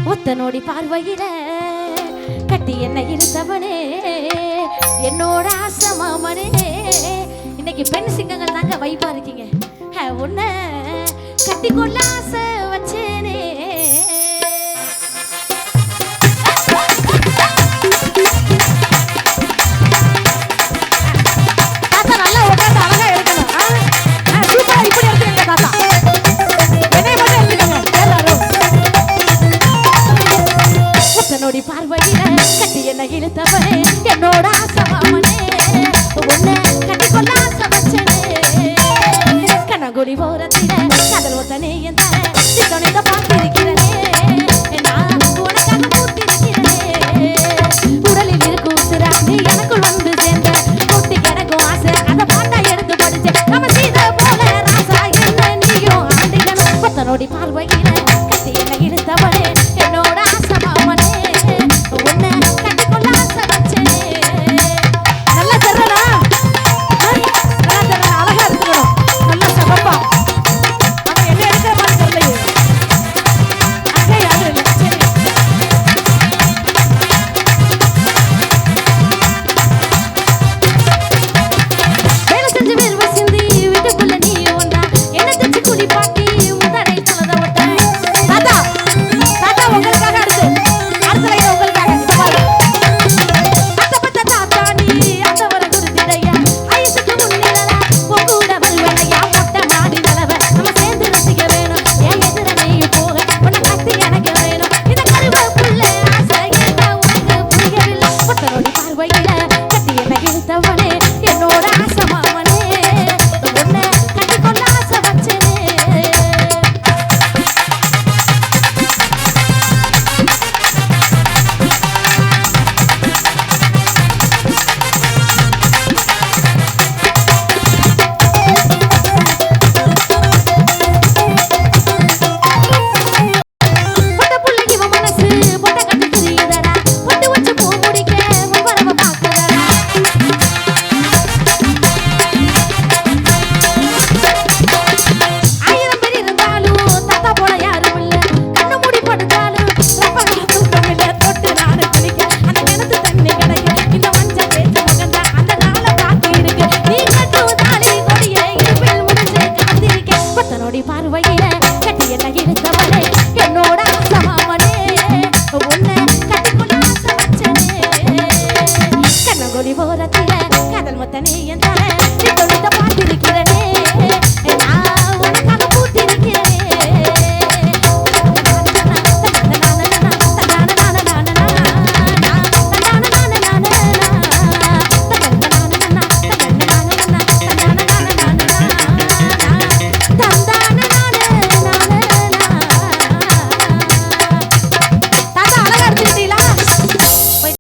ஒத்த நோடி பார்வையில கட்டி என்ன இருந்தவனே என்னோட ஆசை மாமனே. இன்னைக்கு பெண் சிங்கங்கள் தாங்க வைப்பா இருக்கீங்க. உன்னை கட்டி கொள்ள ஆசை வச்சேனே. தாத்தா நல்லா உட்காந்து அழகா எடுக்கணும். சூப்பரா இப்படி எடுத்துக்கங்க தாத்தா. என்னை மட்டும் எடுத்துக்கங்க எல்லாரும். ஒத்த நோடி பார்வையில கட்டி என்ன இழுத்தவனே